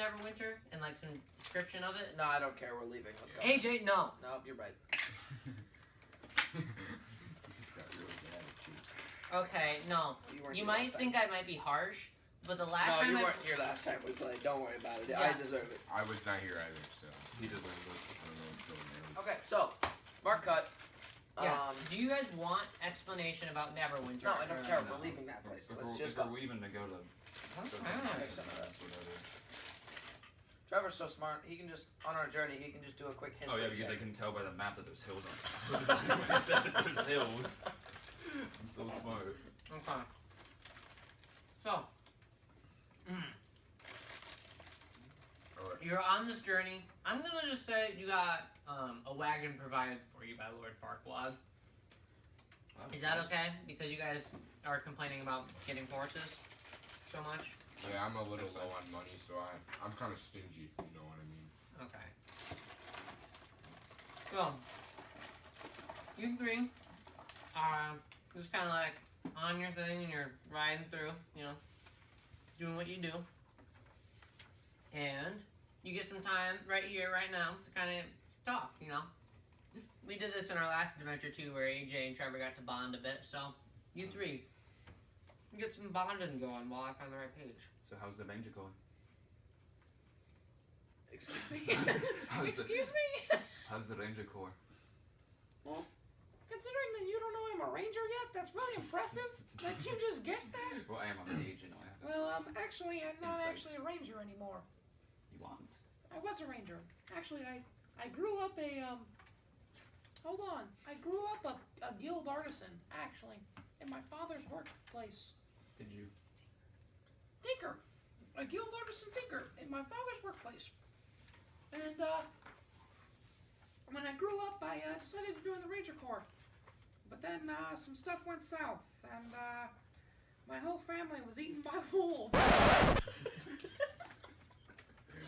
Neverwinter and like some description of it? No, I don't care. We're leaving. Let's go. AJ, no. Nope, you're right. He's got really bad attitude. Okay, no. You weren't You here might last think I might be harsh, but the last No, time you I weren't here last time we played. Don't worry about it. Yeah. I deserve it. I was not here either, so he deserves it. I don't know what's going on. Okay, so Mark cut. Yeah. Do you guys want explanation about Neverwinter? No, I don't Or- care. No. We're leaving that place. If Let's we're, just if go. we're leaving to go to Okay. Some of that. whatever. Trevor's so smart. He can just on our journey. He can just do a quick history. Oh yeah, because I check. can tell by the map that there's hills on it. It says that there's hills. I'm so smart. Okay. So, Alright. you're on this journey. I'm gonna just say you got a wagon provided for you by Lord Farquaad. Is that okay? Because you guys are complaining about getting horses so much? Yeah, I'm a little low on money, so I'm kind of stingy. You know what I mean? Okay. So, you three are just kind of like on your thing and you're riding through, you know, doing what you do. And you get some time right here, right now, to kind of talk, you know. We did this in our last adventure too, where AJ and Trevor got to bond a bit, so you three get some bonding going while I find the right page. So how's the ranger going? Excuse me. How's Excuse me. How's the ranger corps? Well, considering that you don't know I'm a ranger yet, that's really impressive. That you just guessed that. Well, I am on the age, you know. I have Well, actually, I'm not Insight. actually a ranger anymore. you want. I was a ranger. Actually, I grew up a Hold on. I grew up a guild artisan, actually, in my father's workplace. Did you? Tinker. A guild artisan tinker in my father's workplace. And, when I grew up, I decided to join the Ranger Corps. But then, some stuff went south, and, my whole family was eaten by wolves.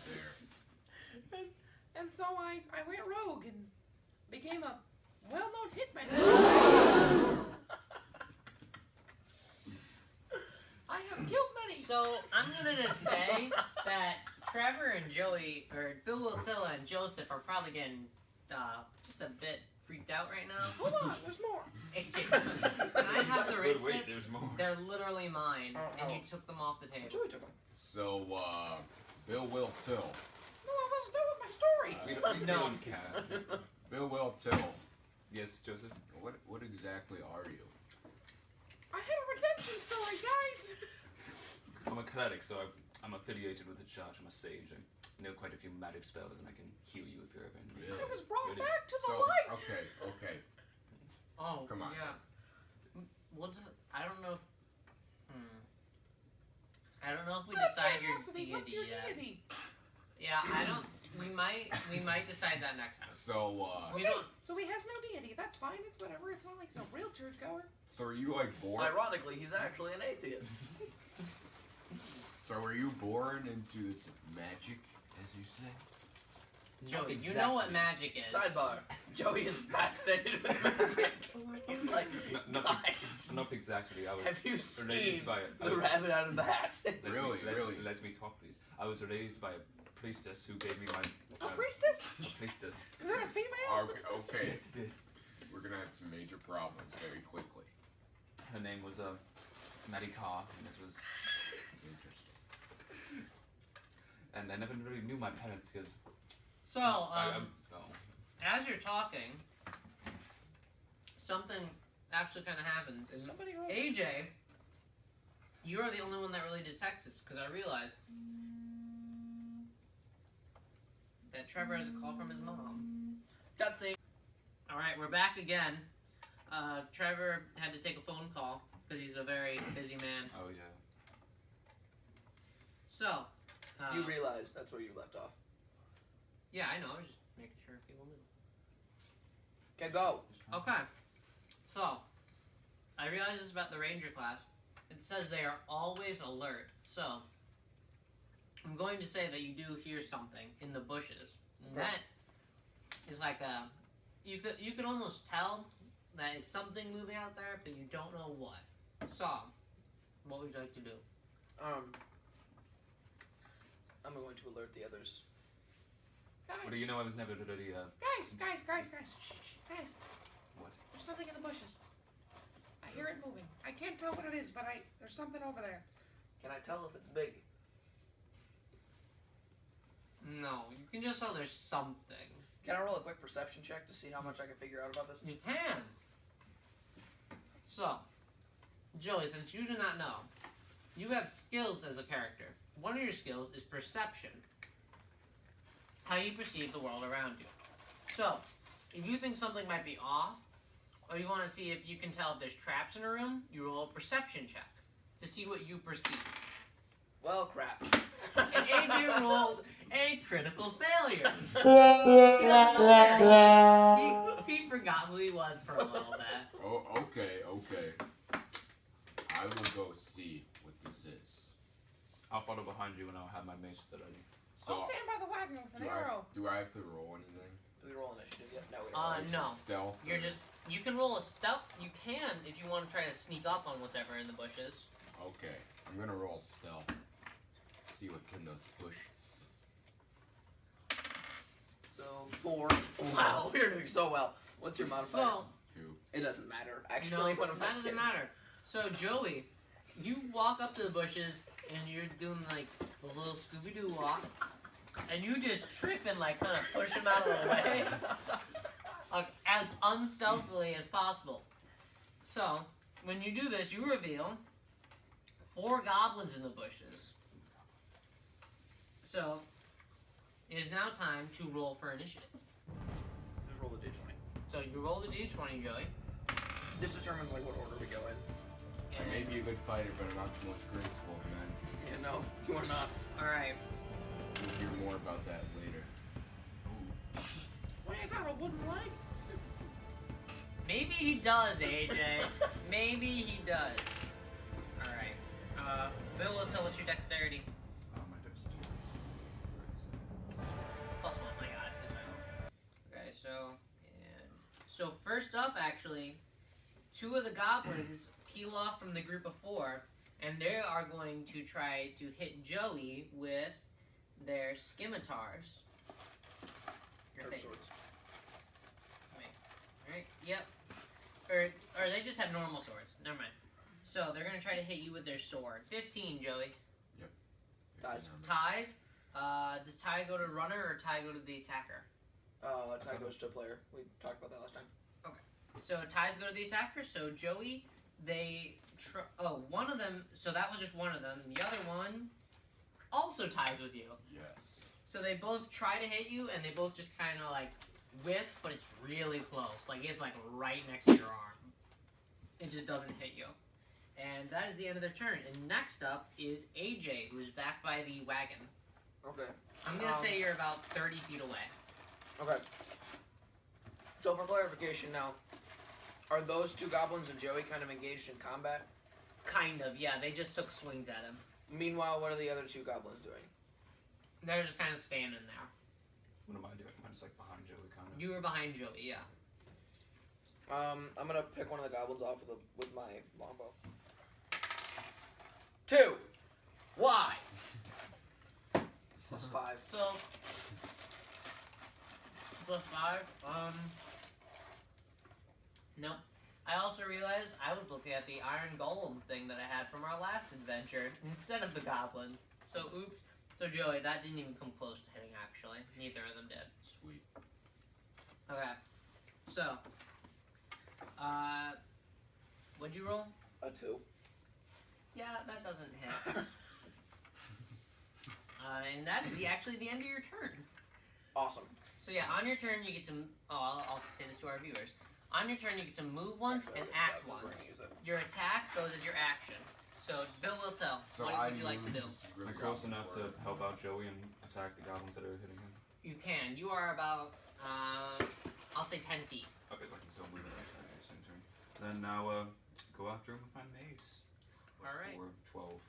There. And so I went rogue and became a well-known hitman. I have killed many. So I'm gonna just say that Trevor and Joey, or Bill Wiltilla and Joseph, are probably getting just a bit freaked out right now. Hold on, there's more. AJ, can I have the But rich wait, bits? there's more. They're literally mine, Oh, and oh. you took them off the table. Joey took them. So, Bill Will Till. No, I wasn't done with my story. We No. don't care. Bill Will Till. Yes, Joseph. What exactly are you? I had a redemption story, guys. I'm a cleric, so I'm affiliated with the church. I'm a sage. I know quite a few magic spells, and I can heal you if you're ever in need. Really? I was brought Really? back to the So, light. okay. Oh, Come on. Yeah. We'll just. I don't know if. I don't know if we Out of decide your curiosity, deity what's your yet. deity? Yeah, I don't. We might decide that next time. So, We Okay, don't. so he has no deity. That's fine. It's whatever. It's not like he's a real churchgoer. so are you like born? Ironically, he's actually an atheist. So were you born into this magic, as you say? Joey, you know what magic is. Sidebar. Joey is fascinated with magic. He's like, nice. Not exactly. I was Have you raised seen by the rabbit out of the hat? Really? Let me talk, please. I was raised by a priestess who gave me my. A priestess? A priestess. Is that a female? Okay. Yes, it is. We're gonna have some major problems very quickly. Her name was Maddie Carr, and this was. Interesting. And I never really knew my parents because. So, oh. as you're talking, something actually kind of happens. And Somebody rolls. AJ, you are the only one that really detects this, because I realized that Trevor has a call from his mom. Cutscene. Alright, we're back again. Trevor had to take a phone call, because he's a very busy man. Oh yeah. So, You realize that's where you left off. yeah, I know, I was just making sure people knew. Okay, go. Okay, so, I realized this about the Ranger class. It says they are always alert, so I'm going to say that you do hear something in the bushes. And that is like a, you could almost tell that it's something moving out there, but you don't know what. So, what would you like to do? I'm going to alert the others. Guys, What do you know? I was never really, guys, shh, guys. What? There's something in the bushes. I hear it moving. I can't tell what it is, but there's something over there. Can I tell if it's big? No, you can just tell there's something. Can I roll a quick perception check to see how much I can figure out about this? You can. So, Joey, since you do not know, you have skills as a character. One of your skills is perception. How you perceive the world around you. So, if you think something might be off, or you want to see if you can tell if there's traps in a room, you roll a perception check to see what you perceive. Well, crap. And AJ rolled a critical failure. He forgot who he was for a little bit. Oh, okay. I will go see what this is. I'll follow behind you and I'll have my mace at the ready. So, I'll stand by the wagon with an arrow. do I have to roll anything? Do we roll initiative yet? No, we don't. No. Stealth? You're just. You can roll a stealth. You can if you want to try to sneak up on whatever in the bushes. Okay. I'm gonna roll stealth. See what's in those bushes. So 4. Wow, we're doing so well. What's your modifier? So 2. It doesn't matter. no, Actually, when I'm that not doesn't kidding. matter. So Joey, you walk up to the bushes and you're doing like a little Scooby-Doo walk, and you just trip and like kind of push him out of the way, like as unstealthily as possible. So when you do this, you reveal 4 goblins in the bushes. So it is now time to roll for initiative. Just roll the d20. So you roll the d20, Joey. This determines like what order we go in. I may be a good fighter, but I'm not the most graceful, man. Yeah, no, you are not. All right. We'll hear more about that later. Well, you got a wooden leg? Maybe he does, AJ. Maybe he does. All right. Bill, let's tell us your dexterity. My dexterity. +1. I got it. That's fine. Okay, so first up, actually, 2 of the goblins peel off from the group of 4, and they are going to try to hit Joey with their scimitars. Herb swords. Alright, yep. Or they just have normal swords. Never mind. So they're gonna try to hit you with their sword. 15, Joey. Ties. Ties. Does tie go to runner or tie go to the attacker? Tie goes to player. We talked about that last time. So ties go to the attacker. So Joey, one of them. So that was just one of them, and the other one also ties with you. Yes. So they both try to hit you, and they both just kind of like whiff, but it's really close. Like it's like right next to your arm. It just doesn't hit you. And that is the end of their turn. And next up is AJ, who is back by the wagon. Okay. I'm gonna say you're about 30 feet away. Okay. So for clarification now, are those 2 goblins and Joey kind of engaged in combat? Kind of, yeah. They just took swings at him. Meanwhile, what are the other 2 goblins doing? They're just kind of standing there. What am I doing? I'm just like behind Joey, kind of. You were behind Joey, yeah. I'm gonna pick one of the goblins off with my longbow. 2. Why? +5. So, +5. No. I also realized I was looking at the Iron Golem thing that I had from our last adventure instead of the goblins. So, oops. So, Joey, that didn't even come close to hitting, actually. Neither of them did. Sweet. Okay. So, what'd you roll? A 2. Yeah, that doesn't hit. And that is actually the end of your turn. Awesome. So yeah, on your turn you get to. I'll also say this to our viewers. On your turn you get to move once and act We're once. gonna use it. Your attack goes as your action. So Bill will tell. So What I would you like to do? Am I close enough to help out Joey and attack the goblins that are hitting him? You can. You are about. I'll say 10 feet. Okay, lucky, so I'm moving right at the same turn. Then now, go after him with my mace. Plus Alright. 4, 12.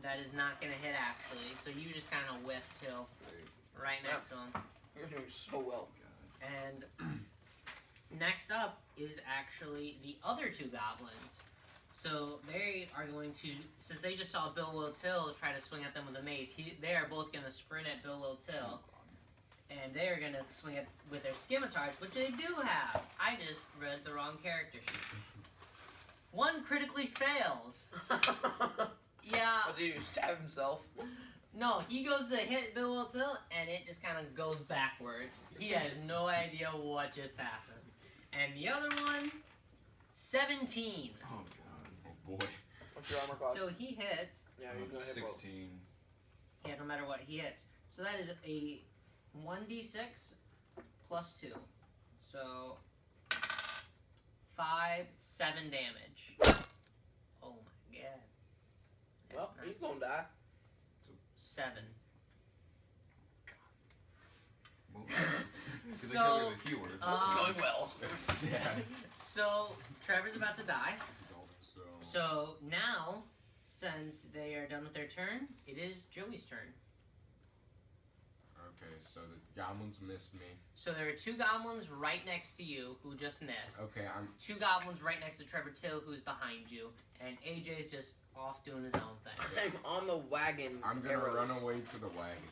That is not gonna hit actually. So you just kind of whiff too, Great. right next to him. You're doing so well. God. And next up is actually the other 2 goblins. So they are going to, since they just saw Bill Will-Till try to swing at them with a mace, they are both going to sprint at Bill Will-Till, and they are going to swing at with their scimitars, which they do have. I just read the wrong character sheet. One critically fails. Yeah. What did he do? Stab himself? No, he goes to hit Bill Will-Till, and it just kind of goes backwards. He has no idea what just happened. And the other one, 17. Oh god. Oh boy. What's your armor class? So he hits. Yeah, you're gonna hit both. 16. Yeah, no matter what, he hits. So that is a 1d6 plus 2. So 5, 7 damage. Oh my god. That's Well, not he's gonna die. 7. Move. So, This is Uh, going well. That's sad. So Trevor's about to die. This is all so. So now, since they are done with their turn, it is Joey's turn. Okay, so the goblins missed me. So there are 2 goblins right next to you who just missed. Okay, I'm. 2 goblins right next to Trevor Till who's behind you, and AJ's just off doing his own thing. I'm on the wagon. I'm gonna arrows. run away to the wagon.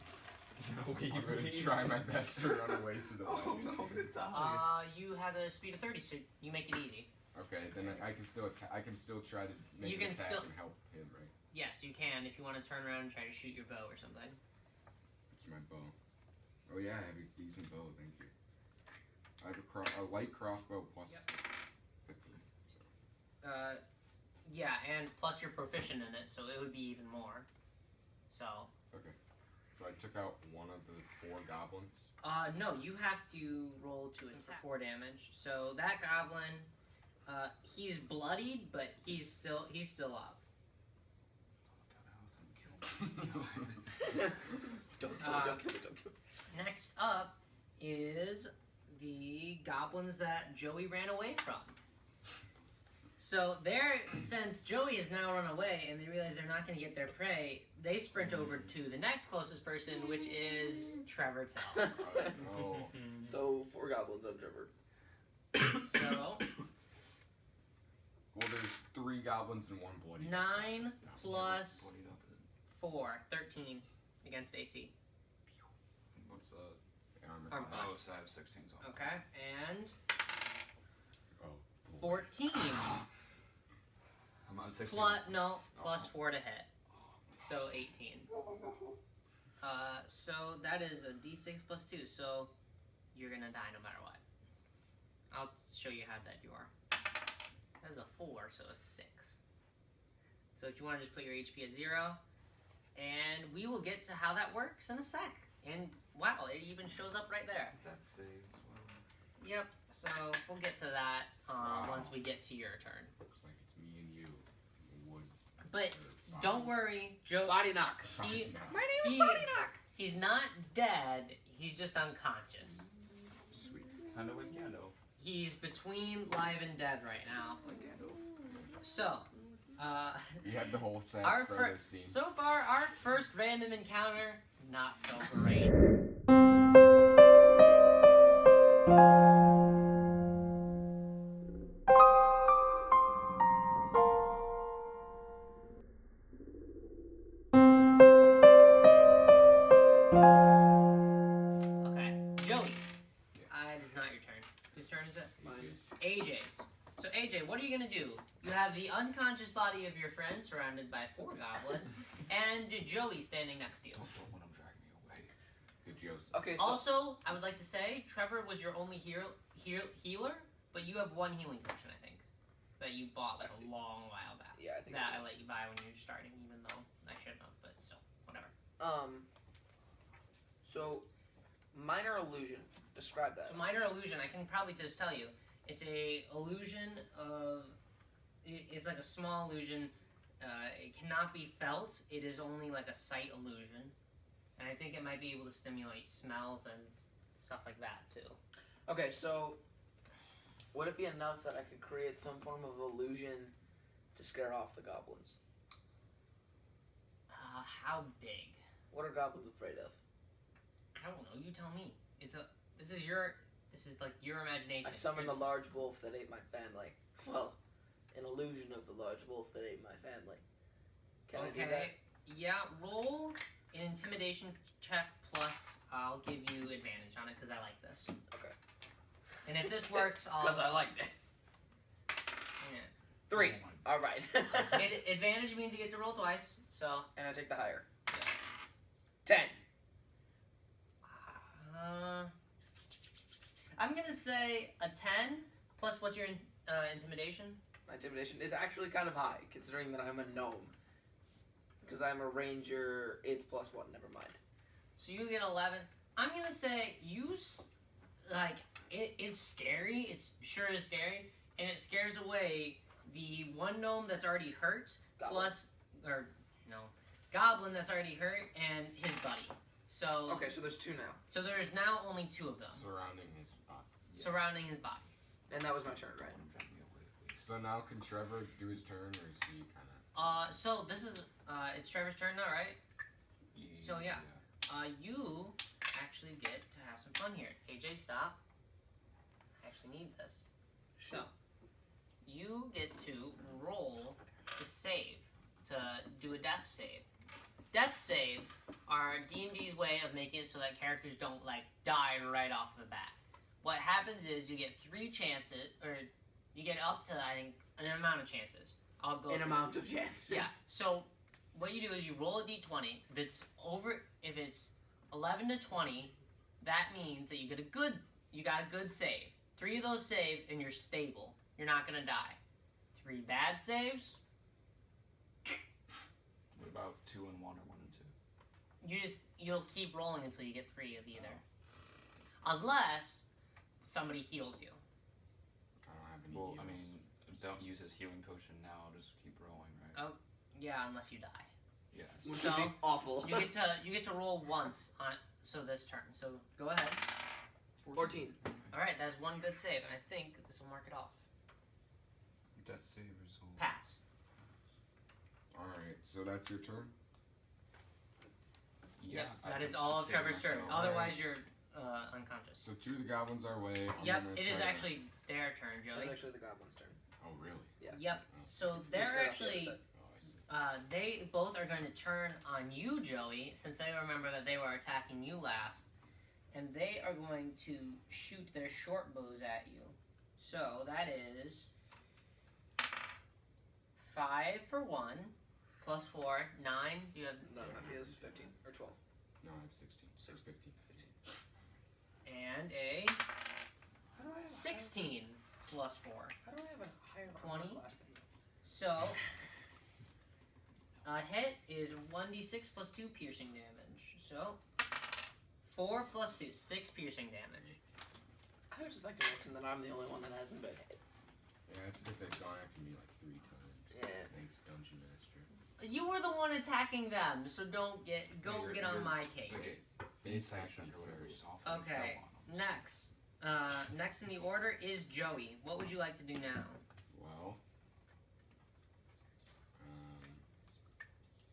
No, I'm gonna try my best to run away to the Oh wagon. no, I'm gonna die. You have a speed of 30, so you make it easy. Okay, then I can still I can still try to make You an can attack still- and help him, right? Yes, you can if you want to turn around and try to shoot your bow or something. It's my bow. Oh yeah, I have a decent bow. Thank you. I have a light crossbow plus Yep. 15. So. Yeah, and plus you're proficient in it, so it would be even more. So, So I took out one of the 4 goblins. no, you have to roll to attack for 4 damage. So that goblin, he's bloodied, but he's still up. Don't kill me, don't kill me, don't kill me. Next up is the goblins that Joey ran away from. So since Joey has now run away and they realize they're not going to get their prey, they sprint over to the next closest person, which is Trevor Tell. Oh. So 4 goblins on Trevor. So Well, there's 3 goblins and 1 bloody. 9 plus Bloodied up, isn't 4, 13 against AC. it? What's Armor Armor class. class. Oh, so I have 16. So Okay, and Oh. 14 I'm on 16. plus 4 to hit. So 18. So that is a d6 plus 2. So you're gonna die no matter what. I'll show you how dead you are. That is a 4, so a 6. So if you want to just put your HP at 0, and we will get to how that works in a sec. And wow, it even shows up right there. That saves. Well. Yep. So we'll get to that once we get to your turn. Looks like it's me and you in the wood. But don't worry, Joe. Body knock. He, My name is He- Body Knock. he's not dead. He's just unconscious. Sweet. Kind of like Gandalf. He's between live and dead right now. Like Gandalf. So, We had the whole sad Our Frodo scene. so far, our first random encounter, not so great. Okay, Joey. It is not your turn. Whose turn is it? Mine. AJ's. So AJ, what are you gonna do? You have the unconscious body of your friend surrounded by 4 goblins, and Joey standing next to you. Don't let him drag me away. The Joseph. Okay, so Also, I would like to say Trevor was your only healer, but you have 1 healing potion, I think, that you bought like a long while back. yeah, I think That I let you buy when you were starting, even though I shouldn't have, but still, whatever. So minor illusion. Describe that. So minor illusion, I can probably just tell you, it's a illusion of. It's like a small illusion. It cannot be felt. It is only like a sight illusion, and I think it might be able to stimulate smells and stuff like that too. Okay, so would it be enough that I could create some form of illusion to scare off the goblins? How big? What are goblins afraid of? I don't know. You tell me. This is like your imagination. I summoned the large wolf that ate my family. Well, an illusion of the large wolf that ate my family. Can I do that? Okay. Yeah, roll an intimidation check plus I'll give you advantage on it because I like this. Okay. And if this works, I'll. Because I like this. Yeah. 3. Oh All right. Advantage means you get to roll twice, so. And I take the higher. Yeah. 10. I'm gonna say a 10 plus what's your intimidation? My intimidation is actually kind of high, considering that I'm a gnome. Because I'm a ranger, it's +1. Never mind. So you get 11. I'm gonna say it's scary. It's sure is scary, and it scares away the one gnome that's already hurt, Goblin. goblin that's already hurt, and his buddy. So Okay, so there's 2 now. So there's now only 2 of them Surrounding his spot. surrounding his body. And that was my turn, right? So now can Trevor do his turn, or is he kind of? So this is it's Trevor's turn now, right? So, yeah. You actually get to have some fun here. AJ, stop. I actually need this. So, you get to roll to save, to do a death save. Death saves are D&D's way of making it so that characters don't, die right off the bat. What happens is you get 3 chances, or you get up to, I think, an amount of chances. I'll go An through. amount of chances. Yeah. So what you do is you roll a d20. If it's 11 to 20, that means that you got a good save. 3 of those saves and you're stable. You're not gonna die. 3 bad saves, What about 2 and 1 or 1 and 2? you'll keep rolling until you get 3 of either. Unless somebody heals you. I don't have any. Well, heals. I mean, don't use his healing potion now. Just keep rolling, right? Oh. Yeah, unless you die. Yes. Which So, would be awful. You get to roll once on this turn. So go ahead. 14. All right, that's 1 good save, and I think this will mark it off. Death save result. Pass. All right, so that's your turn. Yeah. I that could is all of sustain Trevor's turn. myself. Otherwise, you're unconscious. So 2 of the goblins are away. I'm Yep, gonna it is try to- actually their turn, It Joey. was actually the goblin's turn. Oh really? Yeah. Yep. So It's they're right off the actually other side. they both are going to turn on you, Joey, since they remember that they were attacking you last, and they are going to shoot their short bows at you. So that is 5 for 1, plus 4, 9. You have No, he has 15 or 12. No, I have 16. 15. and a How do I have 16 plus 4. How do I have a higher 20? armor class than you? So, a hit is 1d6 plus 2 piercing damage. So, 4 plus 2, 6 piercing damage. I would just like to mention that I'm the only one that hasn't been hit. Yeah, it's because they've gone after me like 3 times. Yeah. Thanks, Dungeon Master. You were the one attacking them, so don't get you're- on you're- my case. Okay. They Insight attacked check me or whatever. first. Just awful. Okay, next in the order is Joey. What would you like to do now? Well,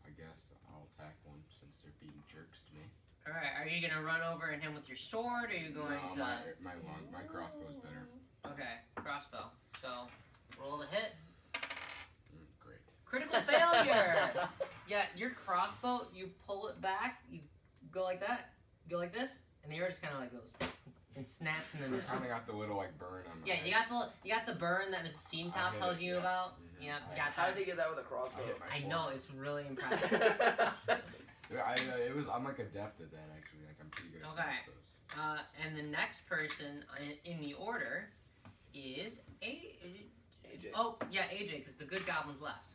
I guess I'll attack one since they're being jerks to me. All right, are you gonna run over and him with your sword, or are you going No, to? my crossbow's better. Okay, crossbow. So, roll to hit. Great. Critical failure. Yeah, your crossbow. You pull it back. You go like that. Go like this, and the arrow just kind of like goes and snaps in the I middle. kind of got the little like burn on my. Yeah, you got the burn that Mrs. Seam I Top hit tells it, you yeah. about. Mhm. Yeah, I- got How that. did he get that with a crossbow? I hit my I forearm. know, it's really impressive. I'm like adept at that actually. Like I'm pretty good at Okay. crossbows. And the next person in the order is AJ. Oh yeah, AJ, because the good goblins left.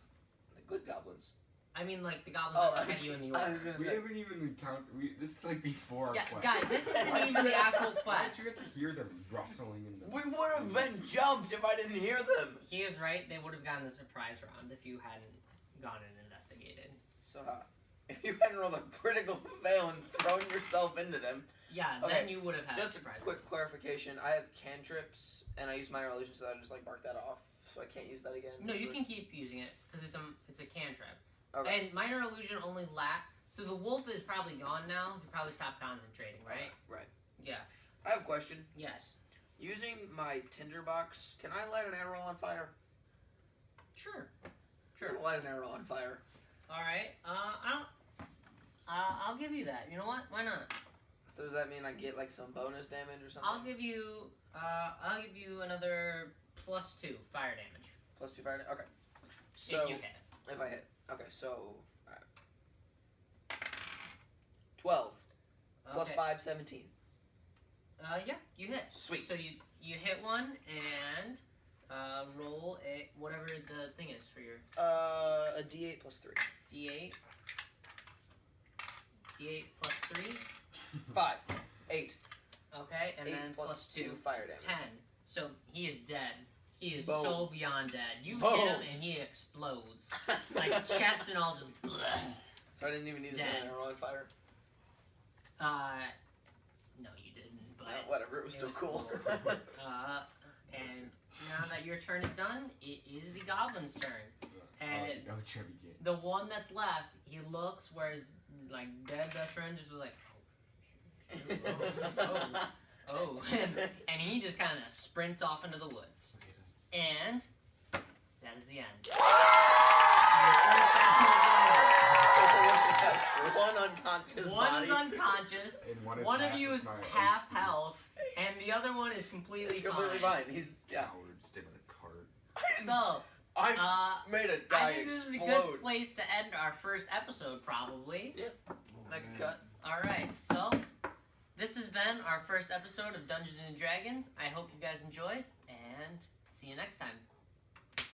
The good goblins. I mean, like the goblins Oh, that I had you in the I order. was gonna We say. haven't even encountered. This is like before. our Yeah, quest. guys, this isn't even the actual Why quest. did you get to hear them rustling in the? We would have been jumped if I didn't hear them. He is right. They would have gotten the surprise round if you hadn't gone and investigated. So, if you hadn't rolled a critical fail and thrown yourself into them. Yeah, Okay, then you would have had a Just a surprise. quick clarification. I have cantrips, and I use minor illusion, so I just like mark that off, so I can't use that again. No, you can keep using it because it's a cantrip. Okay. And minor illusion only So the wolf is probably gone now. You probably stopped concentrating, right? Right. Yeah. I have a question. Yes. Using my tinderbox, can I light an arrow on fire? Sure. You're gonna light an arrow on fire. All right. I'll give you that. You know what? Why not? So does that mean I get like some bonus damage or something? I'll give you another +2 fire damage Plus 2 fire damage? Okay. So, if you hit. if I hit. Okay, so... Alright. 12. Plus Okay. 5, 17. Yeah, you hit. Sweet. So you hit one and roll a whatever the thing is for your A D8 plus 3. D8. D8 plus 3. 5. 8. Okay, and 8 then plus 2 2. fire damage. 10. So he is dead. He is Boom. so beyond dead. You Boom. hit him and he explodes. Like chest and all just. So I didn't even need to set Dead. an arrow on fire? No, you didn't. But Whatever, it was still was cool. and now that your turn is done, it is the goblin's turn. And no chubby kid. the one that's left, he looks where his like dead best friend just was like, oh, and he just kind of sprints off into the woods. And that is the end. One unconscious One body. is unconscious. And One of half you is my half HP. health, and the other one is completely He's completely fine. fine. He's, yeah. Coward, stay by the cart. So, I made a I guy think this is a explode. good place to end our first episode, probably. Next cut. Alright, so this has been our first episode of Dungeons and Dragons. I hope you guys enjoyed, and see you next time.